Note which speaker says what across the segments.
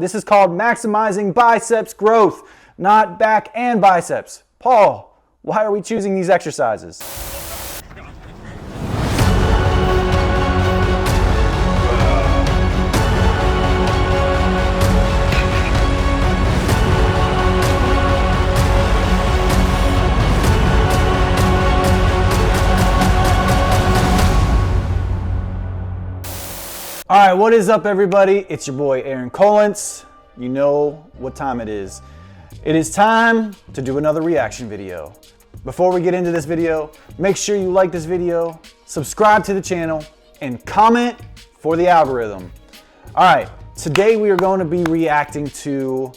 Speaker 1: This is called maximizing biceps growth, not back and biceps. Paul, why are we choosing these exercises? All right, what is up, everybody? It's your boy Aaron Collins. You know what time it is. It is time to do another reaction video. Before we get into this video, make sure you like this video, subscribe to the channel, and comment for the algorithm. All right, today we are going to be reacting to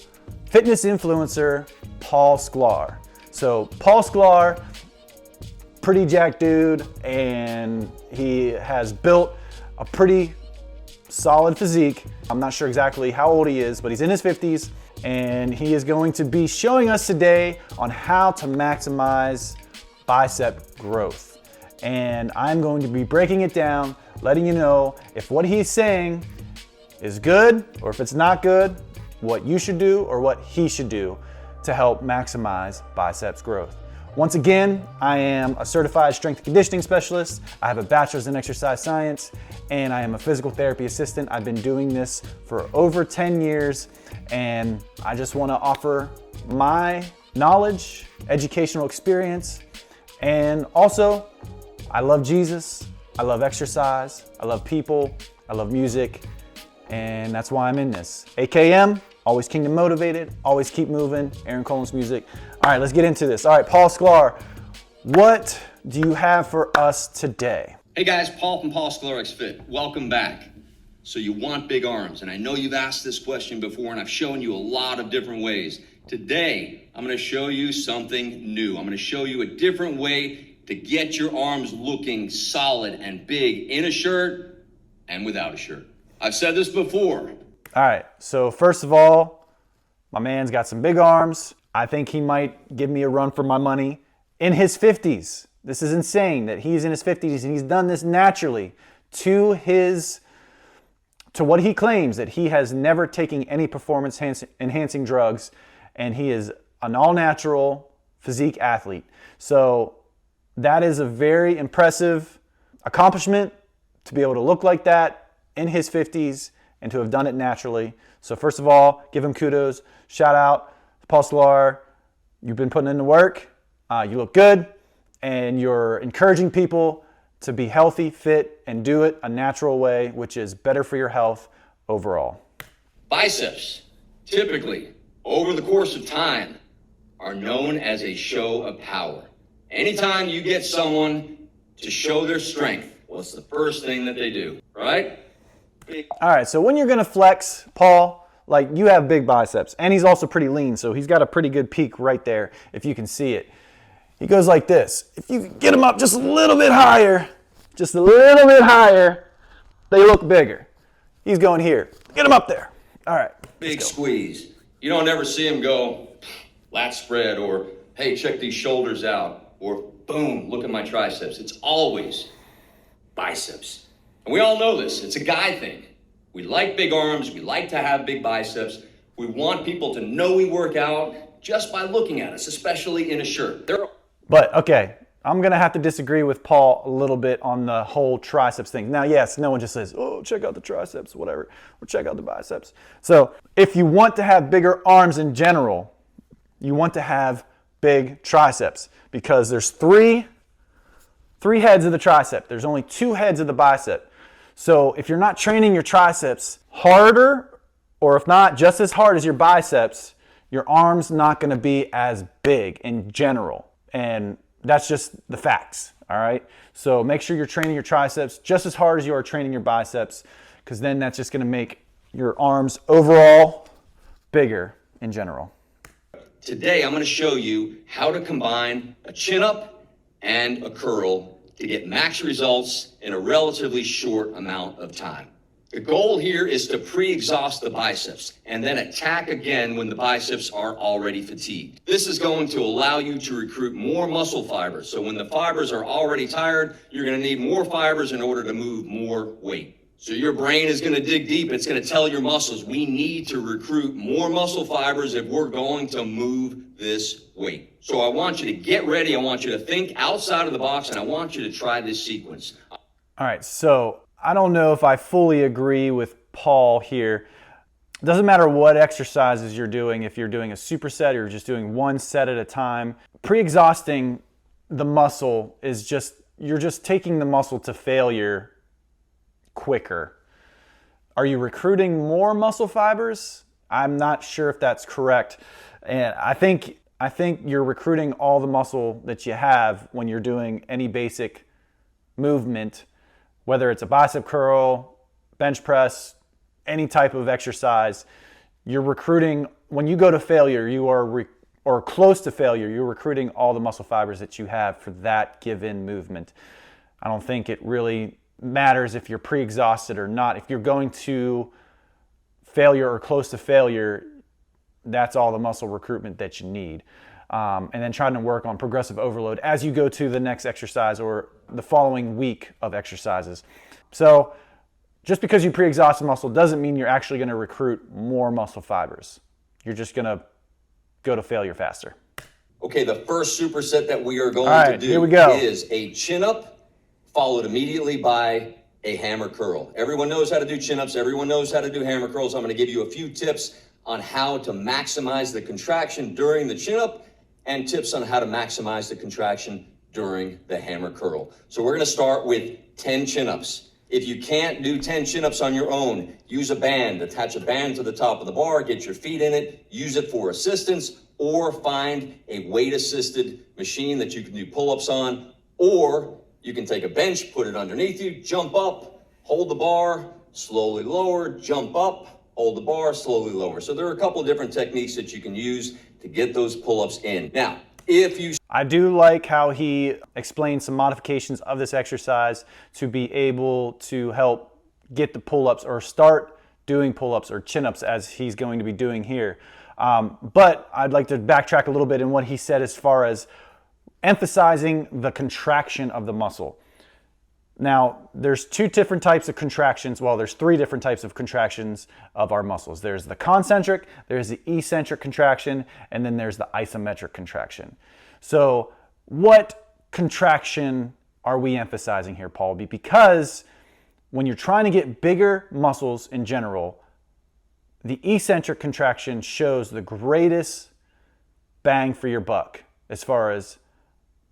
Speaker 1: fitness influencer Paul Sklar. So Paul Sklar, pretty jacked dude, and he has built a pretty solid physique. I'm not sure exactly how old he is, but he's in his 50s, and he is going to be showing us today on how to maximize bicep growth. And I'm going to be breaking it down, letting you know if what he's saying is good or if it's not good, what you should do or what he should do to help maximize biceps growth. Once again, I am a certified strength and conditioning specialist. I have a bachelor's in exercise science, and I am a physical therapy assistant. I've been doing this for over 10 years, and I just want to offer my knowledge, educational experience, and also I love Jesus, I love exercise, I love people, I love music, and that's why I'm in this. AKM, always kingdom motivated, always keep moving, Aaron Collins Music. All right, let's get into this. All right, Paul Sklar, what do you have for us today?
Speaker 2: Hey guys, Paul from Paul Sklar X Fit. Welcome back. So you want big arms, and I know you've asked this question before, and I've shown you a lot of different ways. Today, I'm gonna show you something new. I'm gonna show you a different way to get your arms looking solid and big in a shirt and without a shirt. I've said this before.
Speaker 1: All right, so first of all, my man's got some big arms. I think he might give me a run for my money in his 50s. This is insane that he's in his 50s and he's done this naturally to what he claims that he has never taken any performance enhancing drugs, and he is an all-natural physique athlete. So that is a very impressive accomplishment to be able to look like that in his 50s and to have done it naturally. So first of all, give him kudos. Shout out to Paul Sklar. You've been putting in the work. You look good, and you're encouraging people to be healthy, fit, and do it a natural way, which is better for your health overall.
Speaker 2: Biceps, typically, over the course of time, are known as a show of power. Anytime you get someone to show their strength, what's the first thing that they do, right?
Speaker 1: All right, so when you're gonna flex, Paul, like you have big biceps, and he's also pretty lean, so he's got a pretty good peak right there, if you can see it. He goes like this. If you get him up just a little bit higher, they look bigger. He's going here. Get him up there. All right.
Speaker 2: Big squeeze. You don't ever see him go, lat spread, or hey, check these shoulders out, or boom, look at my triceps. It's always biceps. And we all know this. It's a guy thing. We like big arms. We like to have big biceps. We want people to know we work out just by looking at us, especially in a shirt.
Speaker 1: But, okay, I'm going to have to disagree with Paul a little bit on the whole triceps thing. Now, yes, no one just says, oh, check out the triceps, whatever, or check out the biceps. So if you want to have bigger arms in general, you want to have big triceps, because there's three heads of the tricep. There's only two heads of the bicep. So if you're not training your triceps harder, or if not just as hard as your biceps, your arm's not going to be as big in general. And that's just the facts, all right? So make sure you're training your triceps just as hard as you are training your biceps, because then that's just going to make your arms overall bigger in general.
Speaker 2: Today, I'm going to show you how to combine a chin-up and a curl to get max results in a relatively short amount of time. The goal here is to pre-exhaust the biceps and then attack again when the biceps are already fatigued. This is going to allow you to recruit more muscle fibers. So when the fibers are already tired, you're going to need more fibers in order to move more weight. So your brain is going to dig deep. It's going to tell your muscles, we need to recruit more muscle fibers if we're going to move this weight. So I want you to get ready. I want you to think outside of the box, and I want you to try this sequence.
Speaker 1: All right, so I don't know if I fully agree with Paul here. It doesn't matter what exercises you're doing, if you're doing a superset or you're just doing one set at a time. Pre-exhausting the muscle is you're just taking the muscle to failure quicker. Are you recruiting more muscle fibers? I'm not sure if that's correct. And I think you're recruiting all the muscle that you have when you're doing any basic movement, whether it's a bicep curl, bench press, any type of exercise. You're recruiting, when you go to failure, or close to failure, you're recruiting all the muscle fibers that you have for that given movement. I don't think it really matters if you're pre-exhausted or not. If you're going to failure or close to failure, that's all the muscle recruitment that you need. And then trying to work on progressive overload as you go to the next exercise or the following week of exercises. So just because you pre-exhaust the muscle doesn't mean you're actually going to recruit more muscle fibers. You're just going to go to failure faster.
Speaker 2: Okay, the first superset that we are going to do
Speaker 1: here we go.
Speaker 2: is a chin-up, followed immediately by a hammer curl. Everyone knows how to do chin-ups. Everyone knows how to do hammer curls. I'm going to give you a few tips on how to maximize the contraction during the chin-up and tips on how to maximize the contraction during the hammer curl. So we're going to start with 10 chin-ups. If you can't do 10 chin-ups on your own, use a band. Attach a band to the top of the bar, get your feet in it, use it for assistance, or find a weight-assisted machine that you can do pull-ups on, or you can take a bench, put it underneath you, jump up, hold the bar, slowly lower, jump up, hold the bar, slowly lower. So there are a couple of different techniques that you can use to get those pull-ups in. Now, I
Speaker 1: do like how he explains some modifications of this exercise to be able to help get the pull-ups or start doing pull-ups or chin-ups as he's going to be doing here. But I'd like to backtrack a little bit in what he said as far as emphasizing the contraction of the muscle. Now, there's two different types of contractions. Well, there's three different types of contractions of our muscles. There's the concentric, there's the eccentric contraction, and then there's the isometric contraction. So what contraction are we emphasizing here, Paul? Because when you're trying to get bigger muscles in general, the eccentric contraction shows the greatest bang for your buck as far as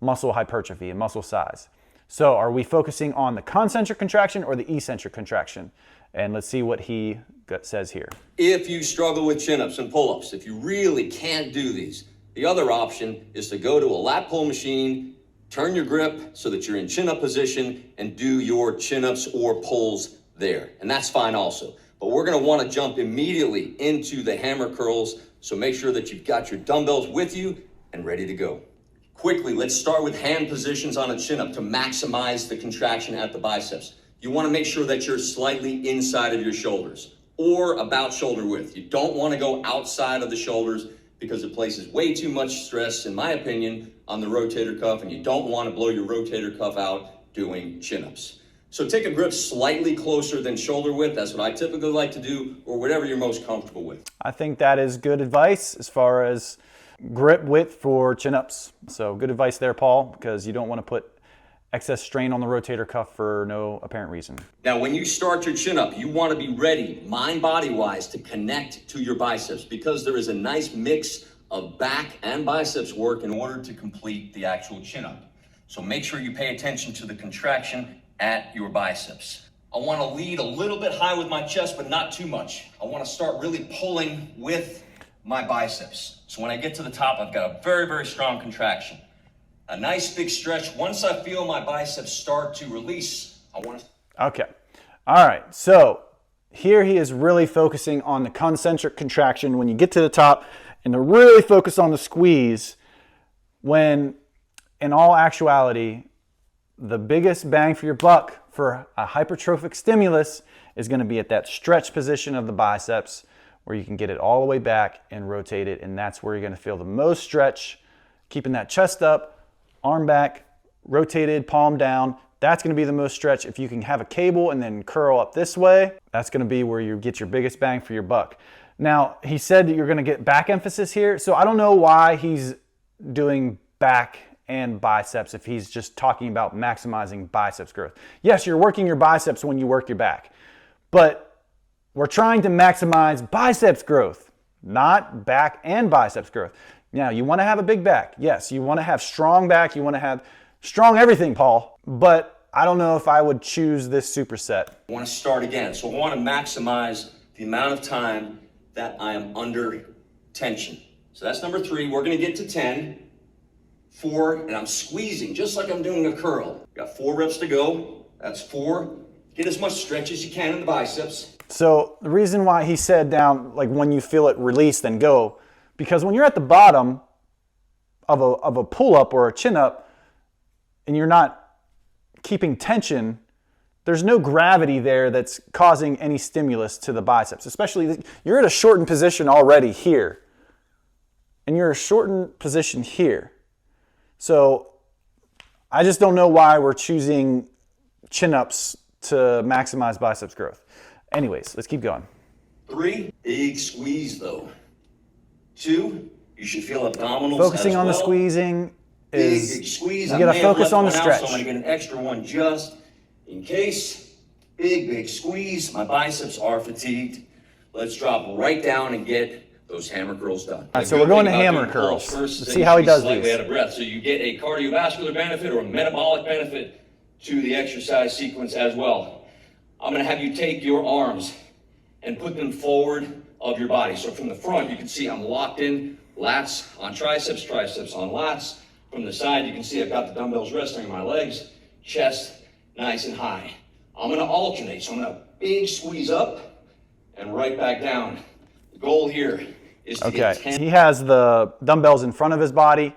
Speaker 1: muscle hypertrophy and muscle size. So are we focusing on the concentric contraction or the eccentric contraction? And let's see what he says here.
Speaker 2: If you struggle with chin-ups and pull-ups, if you really can't do these, the other option is to go to a lat pull machine, turn your grip so that you're in chin-up position and do your chin-ups or pulls there. And that's fine also. But we're going to want to jump immediately into the hammer curls. So make sure that you've got your dumbbells with you and ready to go. Quickly, let's start with hand positions on a chin-up to maximize the contraction at the biceps. You want to make sure that you're slightly inside of your shoulders or about shoulder width. You don't want to go outside of the shoulders because it places way too much stress, in my opinion, on the rotator cuff, and you don't want to blow your rotator cuff out doing chin-ups. So take a grip slightly closer than shoulder width. That's what I typically like to do, or whatever you're most comfortable with.
Speaker 1: I think that is good advice as far as grip width for chin-ups. So good advice there, Paul, because you don't want to put excess strain on the rotator cuff for no apparent reason.
Speaker 2: Now, when you start your chin-up, you want to be ready, mind-body-wise, to connect to your biceps because there is a nice mix of back and biceps work in order to complete the actual chin-up. So make sure you pay attention to the contraction at your biceps. I want to lead a little bit high with my chest, but not too much. I want to start really pulling with my biceps. So when I get to the top, I've got a very, very strong contraction. A nice big stretch. Once I feel my biceps start to release, I want to...
Speaker 1: Okay. All right. So here he is really focusing on the concentric contraction when you get to the top and to really focus on the squeeze when in all actuality, the biggest bang for your buck for a hypertrophic stimulus is going to be at that stretch position of the biceps where you can get it all the way back and rotate it. And that's where you're going to feel the most stretch, keeping that chest up, arm back, rotated, palm down, That's gonna be the most stretch. If you can have a cable and then curl up this way, that's gonna be where you get your biggest bang for your buck. Now, he said that you're gonna get back emphasis here, so I don't know why he's doing back and biceps if he's just talking about maximizing biceps growth. Yes, you're working your biceps when you work your back, but we're trying to maximize biceps growth, not back and biceps growth. Now, you wanna have a big back. Yes, you wanna have strong back, you wanna have strong everything, Paul, but I don't know if I would choose this superset.
Speaker 2: I want to start again. So I want to maximize the amount of time that I am under tension. So that's number 3. We're going to get to 10. 4, and I'm squeezing just like I'm doing a curl. Got 4 reps to go. That's 4. Get as much stretch as you can in the biceps.
Speaker 1: So the reason why he said down, like when you feel it release, then go, because when you're at the bottom of a pull-up or a chin-up, and you're not keeping tension, there's no gravity there that's causing any stimulus to the biceps. Especially, you're at a shortened position already here, and you're a shortened position here. So I just don't know why we're choosing chin-ups to maximize biceps growth. Anyways, let's keep going.
Speaker 2: 3, big squeeze though. 2, you should feel abdominals.
Speaker 1: Focusing on the squeezing is, big squeeze. You gotta focus on the stretch.
Speaker 2: So I'm gonna get an extra one just in case. Big squeeze. My biceps are fatigued. Let's drop right down and get those hammer curls done.
Speaker 1: All right, so we're going to hammer curls. Let's see how he does these.
Speaker 2: Out of breath. So you get a cardiovascular benefit or a metabolic benefit to the exercise sequence as well. I'm gonna have you take your arms and put them forward of your body. So from the front, you can see I'm locked in, lats on triceps, triceps on lats. From the side, you can see I've got the dumbbells resting on my legs, chest nice and high. I'm gonna alternate, so I'm gonna big squeeze up and right back down. The goal here is to get 10.
Speaker 1: He has the dumbbells in front of his body.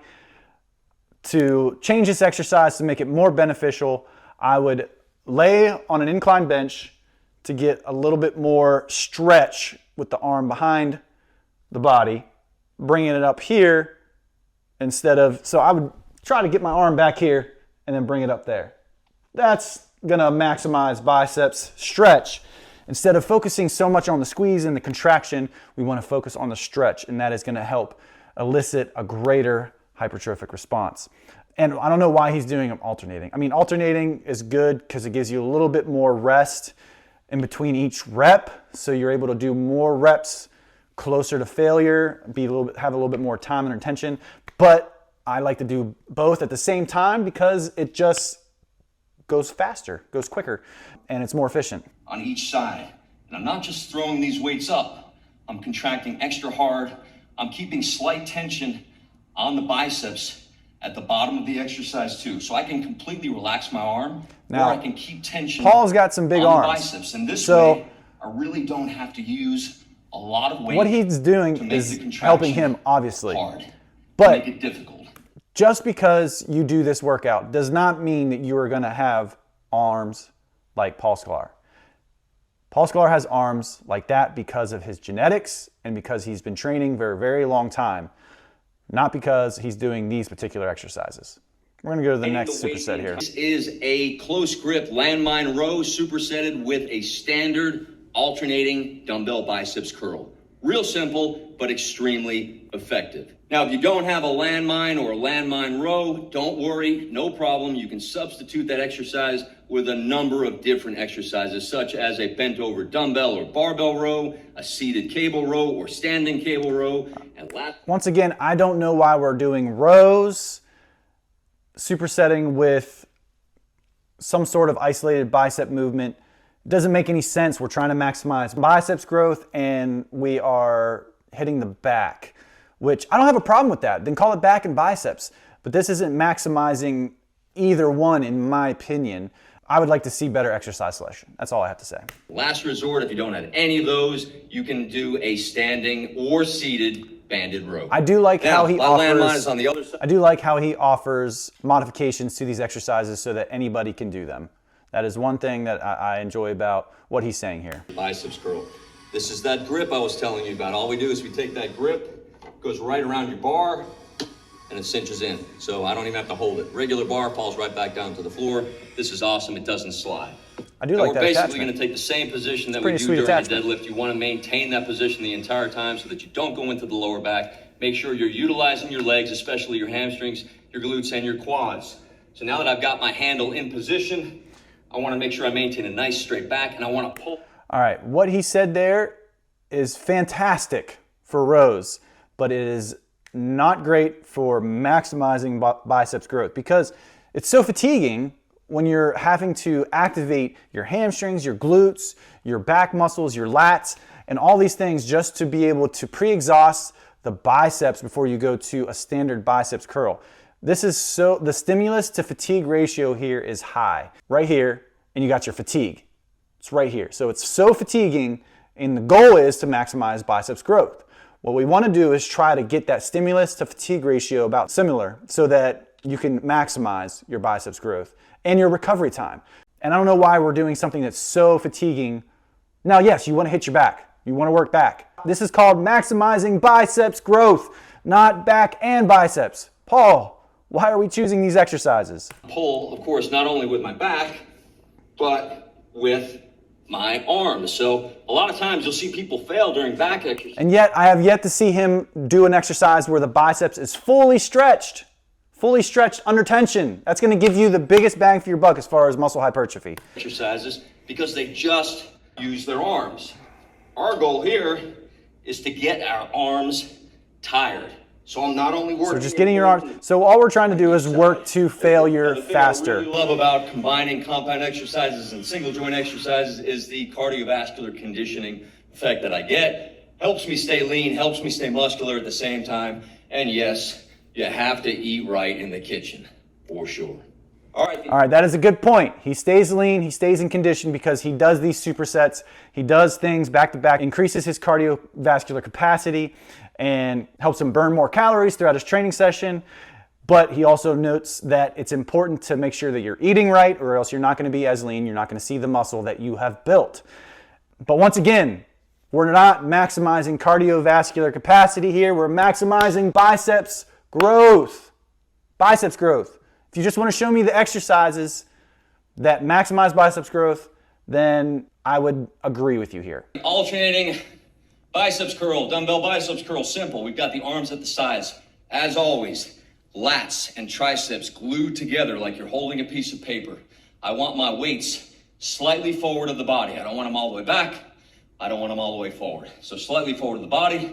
Speaker 1: To change this exercise to make it more beneficial, I would lay on an incline bench to get a little bit more stretch with the arm behind the body, bringing it up here instead of, so I would try to get my arm back here and then bring it up there. That's gonna maximize biceps stretch. Instead of focusing so much on the squeeze and the contraction, we wanna focus on the stretch, and that is gonna help elicit a greater hypertrophic response. And I don't know why he's doing them alternating. I mean, alternating is good because it gives you a little bit more rest in between each rep, so you're able to do more reps closer to failure, have a little bit more time under tension. But I like to do both at the same time because it just goes faster, goes quicker, and it's more efficient.
Speaker 2: On each side. And I'm not just throwing these weights up. I'm contracting extra hard. I'm keeping slight tension on the biceps at the bottom of the exercise too. So I can completely relax my arm,
Speaker 1: now,
Speaker 2: or I can keep tension
Speaker 1: Paul's got some big
Speaker 2: on
Speaker 1: arms.
Speaker 2: The biceps. And this way, I really don't have to use a lot of weight.
Speaker 1: What he's doing is helping him, obviously.
Speaker 2: Hard,
Speaker 1: but
Speaker 2: make it difficult.
Speaker 1: Just because you do this workout does not mean that you are gonna have arms like Paul Sklar. Paul Sklar has arms like that because of his genetics and because he's been training for a very long time, not because he's doing these particular exercises. We're gonna go to the next superset here.
Speaker 2: This is a close grip landmine row supersetted with a standard alternating dumbbell biceps curl. Real simple, but extremely effective. Now, if you don't have a landmine or a landmine row, don't worry, no problem. You can substitute that exercise with a number of different exercises, such as a bent over dumbbell or barbell row, a seated cable row or standing cable row, and
Speaker 1: once again, I don't know why we're doing rows, supersetting with some sort of isolated bicep movement. It doesn't make any sense. We're trying to maximize biceps growth and we are hitting the back, which I don't have a problem with that. Then call it back and biceps. But this isn't maximizing either one, in my opinion. I would like to see better exercise selection. That's all I have to say.
Speaker 2: Last resort, if you don't have any of those, you can do a standing or seated banded row.
Speaker 1: I do like how he offers,
Speaker 2: on the other side.
Speaker 1: I do like how he offers modifications to these exercises so that anybody can do them. That is one thing that I enjoy about what he's saying here.
Speaker 2: Biceps curl. This is that grip I was telling you about. All we do is we take that grip, goes right around your bar, and it cinches in. So I don't even have to hold it. Regular bar falls right back down to the floor. This is awesome. It doesn't slide.
Speaker 1: I do like that attachment.
Speaker 2: We're basically going to take the same position that we do during the deadlift. You want to maintain that position the entire time so that you don't go into the lower back. Make sure you're utilizing your legs, especially your hamstrings, your glutes, and your quads. So now that I've got my handle in position, I want to make sure I maintain a nice straight back, and I want to pull.
Speaker 1: All right, what he said there is fantastic for rows, but it is not great for maximizing biceps growth because it's so fatiguing when you're having to activate your hamstrings, your glutes, your back muscles, your lats, and all these things just to be able to pre-exhaust the biceps before you go to a standard biceps curl. This is so, the stimulus to fatigue ratio here is high. Right here, and you got your fatigue. It's right here. So it's so fatiguing, and the goal is to maximize biceps growth. What we want to do is try to get that stimulus to fatigue ratio about similar so that you can maximize your biceps growth and your recovery time. And I don't know why we're doing something that's so fatiguing. Now, yes, you want to hit your back. You want to work back. This is called maximizing biceps growth, not back and biceps. Paul, why are we choosing these exercises?
Speaker 2: Pull, of course, not only with my back, but with my arms. So a lot of times you'll see people fail during back exercises.
Speaker 1: And yet I have yet to see him do an exercise where the biceps is fully stretched under tension. That's going to give you the biggest bang for your buck as far as muscle hypertrophy.
Speaker 2: Exercises because they just use their arms. Our goal here is to get our arms tired. So I'm not only working.
Speaker 1: So just getting your arms. So all we're trying to do is work to failure faster.
Speaker 2: What I really love about combining compound exercises and single joint exercises is the cardiovascular conditioning effect that I get. Helps me stay lean, helps me stay muscular at the same time. And yes, you have to eat right in the kitchen, for sure. All right,
Speaker 1: that is a good point. He stays lean, he stays in condition because he does these supersets. He does things back to back, increases his cardiovascular capacity, and helps him burn more calories throughout his training session. But he also notes that it's important to make sure that you're eating right, or else you're not going to be as lean. You're not going to see the muscle that you have built. But once again, we're not maximizing cardiovascular capacity here. We're maximizing biceps growth. Biceps growth. If you just want to show me the exercises that maximize biceps growth, then I would agree with you here.
Speaker 2: Alternating biceps curl, dumbbell biceps curl, simple. We've got the arms at the sides. As always, lats and triceps glued together like you're holding a piece of paper. I want my weights slightly forward of the body. I don't want them all the way back. I don't want them all the way forward. So slightly forward of the body,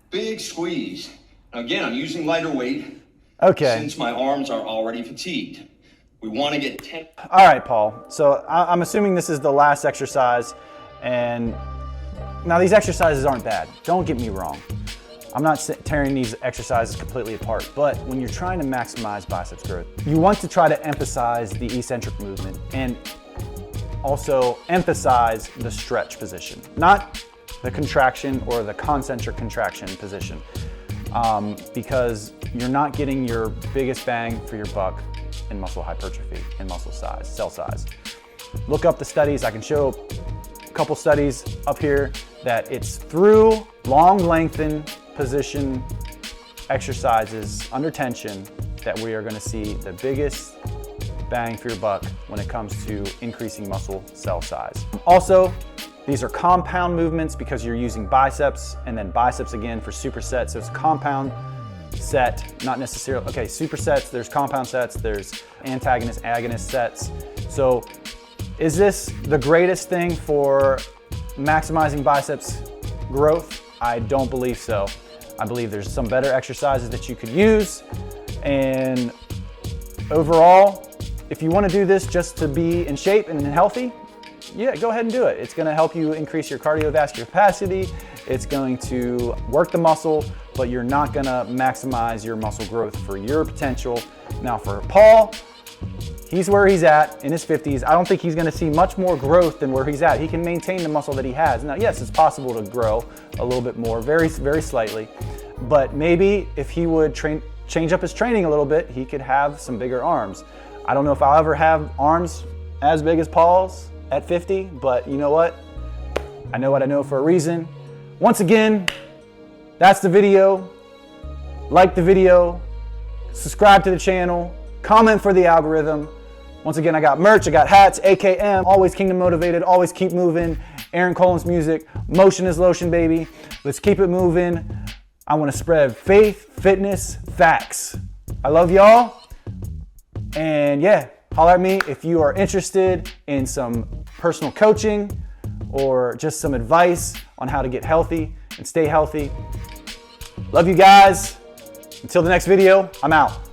Speaker 2: big squeeze. Now again, I'm using lighter weight.
Speaker 1: Okay.
Speaker 2: Since my arms are already fatigued. We want to get 10.
Speaker 1: All right, Paul. So I'm assuming this is the last exercise. And now these exercises aren't bad. Don't get me wrong. I'm not tearing these exercises completely apart. But when you're trying to maximize biceps growth, you want to try to emphasize the eccentric movement and also emphasize the stretch position, not the contraction or the concentric contraction position. Because you're not getting your biggest bang for your buck in muscle hypertrophy, in muscle size, cell size. Look up the studies. I can show a couple studies up here that it's through long lengthen position exercises under tension that we are going to see the biggest bang for your buck when it comes to increasing muscle cell size. Also, these are compound movements because you're using biceps and then biceps again for supersets. So it's a compound set, not necessarily, okay, supersets, there's compound sets, there's antagonist, agonist sets. So is this the greatest thing for maximizing biceps growth? I don't believe so. I believe there's some better exercises that you could use. And overall, if you want to do this just to be in shape and healthy, yeah, go ahead and do it. It's going to help you increase your cardiovascular capacity. It's going to work the muscle, but you're not going to maximize your muscle growth for your potential. Now for Paul, he's where he's at in his 50s. I don't think he's going to see much more growth than where he's at. He can maintain the muscle that he has. Now, yes, it's possible to grow a little bit more, very, very slightly. But maybe if he would change up his training a little bit, he could have some bigger arms. I don't know if I'll ever have arms as big as Paul's at 50, but you know what? I know what I know for a reason. Once again, that's the video. Like the video, subscribe to the channel, comment for the algorithm. Once again, I got merch, I got hats, AKM, always kingdom motivated, always keep moving. Aaron Collins music, motion is lotion, baby. Let's keep it moving. I want to spread faith, fitness, facts. I love y'all. And yeah, holler at me if you are interested in some personal coaching or just some advice on how to get healthy and stay healthy. Love you guys. Until the next video, I'm out.